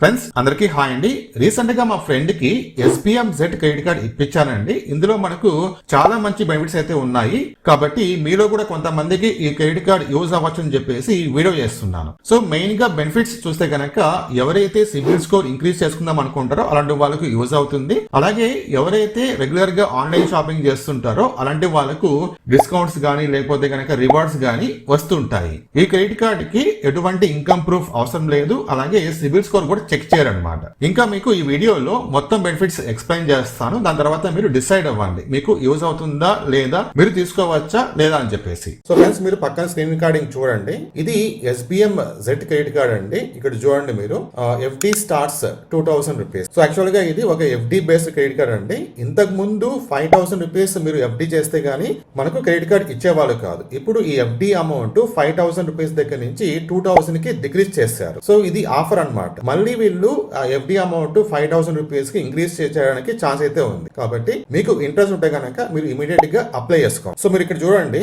Friends అందరికీ hi అండి. Recent గా మా ఫ్రెండ్ కి SBM Z క్రెడిట్ కార్డ్ ఇప్పించానండి. ఇందులో మనకు చాలా మంచి బెనిఫిట్స్ అయితే ఉన్నాయి. కాబట్టి మీలో కూడా కొంతమందికి ఈ క్రెడిట్ కార్డ్ యూజ్ అవ్వచ్చు అని చెప్పేసి వీడియో చేస్తున్నాను. సో మెయిన్ గా బెనిఫిట్స్ చూస్తే కనుక ఎవరైతే సిబిల్ స్కోర్ ఇంక్రీజ్ చేసుకుందాం అనుకుంటారో అలాంటి వాళ్ళకు యూజ్ అవుతుంది. అలాగే ఎవరైతే రెగ్యులర్ గా ఆన్లైన్ షాపింగ్ చేస్తుంటారో అలాంటి వాళ్ళకు డిస్కౌంట్స్ గానీ లేకపోతే కనుక రివార్డ్స్ గానీ వస్తుంటాయి. ఈ క్రెడిట్ కార్డ్ కి ఎటువంటి ఇన్కమ్ ప్రూఫ్ అవసరం లేదు. అలాగే సిబిల్ స్కోర్ కూడా చెక్ చేయరనమాట. ఇంకా మీకు ఈ వీడియోలో మొత్తం బెనిఫిట్స్ ఎక్స్ప్లెయిన్ చేస్తాను. దాని తర్వాత మీరు డిసైడ్ అవ్వండి మీకు యూజ్ అవుతుందా లేదా, మీరు తీసుకోవచ్చా లేదా అని చెప్పేసి. సో ఫ్రెండ్స్ మీరు పక్కన స్క్రీన్ రికార్డింగ్ చూడండి. ఇది SBM Z క్రెడిట్ కార్డ్ అండి. ఇక్కడ చూడండి మీరు FD starts 2000 rupees. So actual గా ఇది ఒక FD బేస్డ్ క్రెడిట్ కార్డ్ అండి. ఇంతకు ముందు 5000 రూపీస్ మీరు FD చేస్తే గానీ మనకు క్రెడిట్ కార్డ్ ఇచ్చేవాళ్ళు కాదు. ఇప్పుడు ఈ FD అమౌంట్ 5000 రూపీస్ దగ్గర నుంచి 2000 కి డిక్రీజ్ చేశారు. సో ఇది ఆఫర్ అన్నమాట. మళ్ళీ వీళ్ళు FD అమౌంట్ 5000 రూపీస్ కి ఇంక్రీజ్ చేయడానికి ఛాన్స్ అయితే ఉంది. కాబట్టి మీకు ఇంట్రెస్ట్ ఉంటే కనుక మీరు ఇమీడియట్ గా అప్లై చేసుకోండి. సో మీరు ఇక్కడ చూడండి,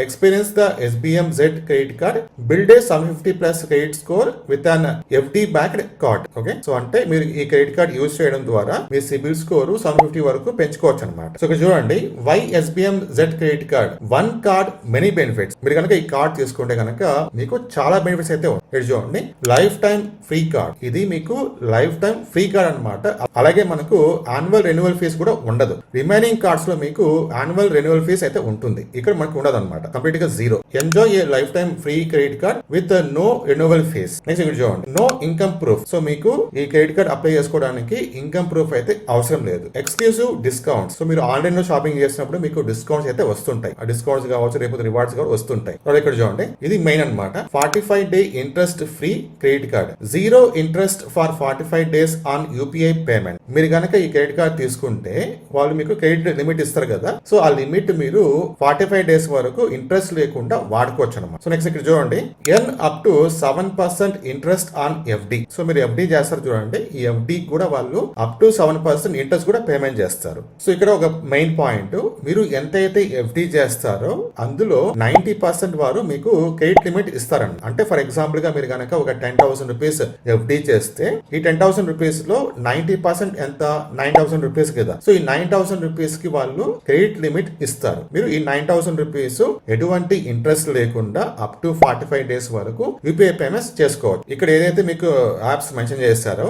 experience the SBM Z credit card, build a 750+ credit score with an FD backed card. Okay, so అంటే మీరు ఈ క్రెడిట్ కార్డ్ యూజ్ చేయడం ద్వారా మీ సిబిల్ స్కోర్ 750 వరకు పెంచుకోవచ్చు అనమాట. సో ఇక్కడ చూడండి, why SBM Z credit card, one card many benefits. మీరు కనుక ఈ కార్డ్ తీసుకుంటే కనుక మీకు చాలా బెనిఫిట్స్ అయితే ఉన్నాయి. ఇక్కడ చూడండి, లైఫ్ టైం ఫ్రీ కార్డ్. ఇది మీకు లైఫ్ టైం ఫ్రీ కార్డ్ అనమాట. అలాగే మనకు యాన్యువల్ రెన్యువల్ ఫీస్ కూడా ఉండదు. రిమైనింగ్ కార్డ్స్ లో మీకు యాన్యువల్ రెన్యువల్ ఫీస్ అయితే ఉంటుంది. ఇక్కడ మనకు ఉండదు అనమాట, కంప్లీట్ గా zero. Enjoy a lifetime free credit card with no renewal fees. Next ఇక్కడ చూడండి, నో ఇన్కమ్ ప్రూఫ్. సో మీకు ఈ క్రెడిట్ కార్డ్ అప్లై చేసుకోవడానికి ఇన్కమ్ ప్రూఫ్ అయితే అవసరం లేదు. Exclusive discounts. సో మీరు ఆన్లైన్ లో షాపింగ్ చేసినప్పుడు మీకు డిస్కౌంట్స్ అయితే వస్తుంటాయి. ఆ డిస్కౌంట్స్ కావచ్చు లేకపోతే రివార్డ్స్ కూడా వస్తుంటాయి. ఇక్కడ చూడండి, ఇది మెయిన్ అనమాట. 45 day interest free credit card, zero interest for 45 days on UPI payment. మీరు కనుక ఈ క్రెడిట్ కార్డ్ తీసుకుంటే వాళ్ళు మీకు క్రెడిట్ లిమిట్ ఇస్తారు కదా. సో ఆ లిమిట్ మీరు 45 days వరకు ఇంట్రెస్ట్ లేకుండా వాడుకోవచ్చు అనమాట. సో నెక్స్ట్ ఇక్కడ చూడండి, earn up to 7% interest on FD. So మీరు FD చేస్తారు చూడండి, ఈ FD కూడా వాళ్ళు అప్ టు 7% ఇంట్రెస్ట్ కూడా పేమెంట్ చేస్తారు. సో ఇక్కడ ఒక మెయిన్ పాయింట్, మీరు ఎంతైతే FD చేస్తారో అందులో 90% వారు మీకు క్రెడిట్ లిమిట్ ఇస్తారండి. అంటే ఫర్ ఎగ్జాంపుల్ గా మీరు కనుక ఒక 10,000 రూపీస్ FD చేస్తే ఈ 10,000 రూపీస్ లో 90% ఎంత, 9,000 రూపీస్ కదా. సో ఈ 9,000 రూపీస్ కి వాళ్ళు క్రెడిట్ లిమిట్ ఇస్తారు. మీరు ఈ 9,000 రూపీస్ ఎటువంటి ఇంట్రెస్ట్ లేకుండా అప్ టు 45 days వరకు UPI పేమెంట్స్ చేసుకోవచ్చు. ఇక్కడ ఏదైతే మీకు యాప్స్ మెన్షన్ చేస్తారో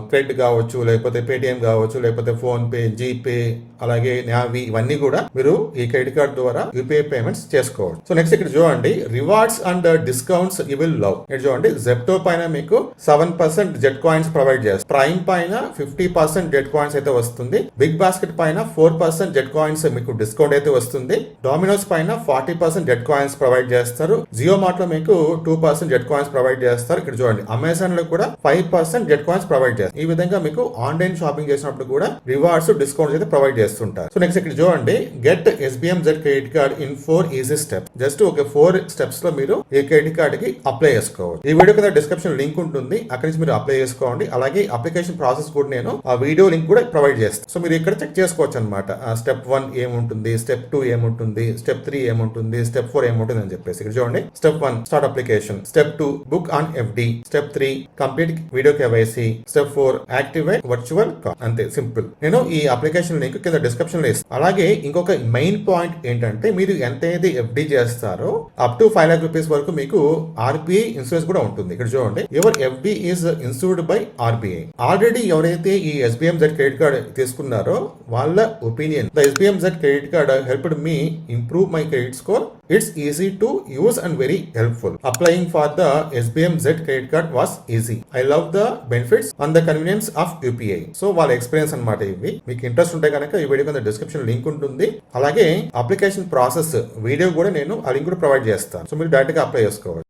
క్రెడిట్ కావచ్చు, లేకపోతే పేటిఎం కావచ్చు, లేకపోతే ఫోన్ పే, జీపే, అలాగే నావి, ఇవన్నీ కూడా మీరు ఈ క్రెడిట్ కార్డ్ ద్వారా UPI పేమెంట్స్ చేసుకోవచ్చు. సో నెక్స్ట్ ఇక్కడ చూడండి, rewards and discounts you will love. ఇక్కడ చూడండి, జెప్టో పైన మీకు 7% జెట్ కాయిన్స్ ప్రొవైడ్ చేస్తారు. ప్రైమ్ పైన 50% జెట్ కాయిన్స్ అయితే వస్తుంది. బిగ్ బాస్కెట్ పైన 4% జెట్ కాయిన్స్ మీకు డిస్కౌంట్ అయితే వస్తుంది. డామినోస్ పైన 40% జెట్ కాయిన్స్ ప్రొవైడ్ చేస్తారు. జియో మార్ట్ లో మీకు 2% జెట్ కాయిన్స్ ప్రొవైడ్ చేస్తారు. ఇక్కడ చూడండి, అమెజాన్ లో కూడా 5% జెట్ కాయిన్స్ ప్రొవైడ్ చేస్తారు. ఈ విధంగా మీకు ఆన్లైన్ షాపింగ్ చేసినప్పుడు కూడా రివార్డ్స్, డిస్కౌంట్స్ అయితే ప్రొవైడ్ చేస్తుంటారు. సో నెక్స్ట్ ఇక్కడ చూడండి, get SBM Z credit card in 4 easy steps. Just ఒక 4 స్టెప్స్ లో మీరు ఈ క్రెడిట్ కార్డ్ కి అప్లై చేసుకోవచ్చు. ఈ వీడియో కింద డిస్క్రిప్షన్ లింక్ ఉంటుంది, అక్కడి నుంచి మీరు అప్లై చేసుకోండి. అలాగే అప్లికేషన్ ప్రాసెస్ కూడా నేను ఆ వీడియో లింక్ కూడా ప్రొవైడ్ చేస్తాను. సో మీరు ఇక్కడ చెక్ చేసుకోవచ్చు అనమాట. స్టెప్ 1 ఏముంటుంది, స్టెప్ 2 ఏముంటుంది, స్టెప్ 3 ఏముంటుంది, స్టెప్ 4 ఏముంటుంది అని చెప్పేసి. ఇక్కడ చూడండి, step 1 start application, step 2 book on FD, step 3 complete video KYC, step 4 activate virtual card. అంతే, సింపుల్. నేను ఈ అప్లికేషన్ లింక్ కింద డిస్క్రిప్షన్ లో ఇస్తాను. అలాగే ఇంకొక మెయిన్ పాయింట్ ఏంటంటే, మీరు ఎంతైతే FD చేస్తారో అప్ టు 5 lakh రూపీస్ వరకు మీకు RBI ఇన్సూరెన్స్ కూడా ఉంటుంది. ఇక్కడ చూడండి, your FD is insured by RBI. Already ఎవరైతే ఈ SBM Z క్రెడిట్ కార్డ్ తీసుకున్నారో వాళ్ళ opinion, the SBM Z credit card helped me improve my credit score. It's easy to use and very helpful. Applying for the SBM Z credit card was easy. I love the benefits and the convenience of UPI. So వాళ్ళ experience అనమాట ఇవి. మీకు interest ఉంటే కనుక ఈ video కింద description link ఉంటుంది. అలాగే అప్లికేషన్ ప్రాసెస్ వీడియో కూడా నేను ఆ లింక్ కూడా ప్రొవైడ్ చేస్తాను. సో మీరు డైరెక్ట్ గా అప్లై చేసుకోవచ్చు.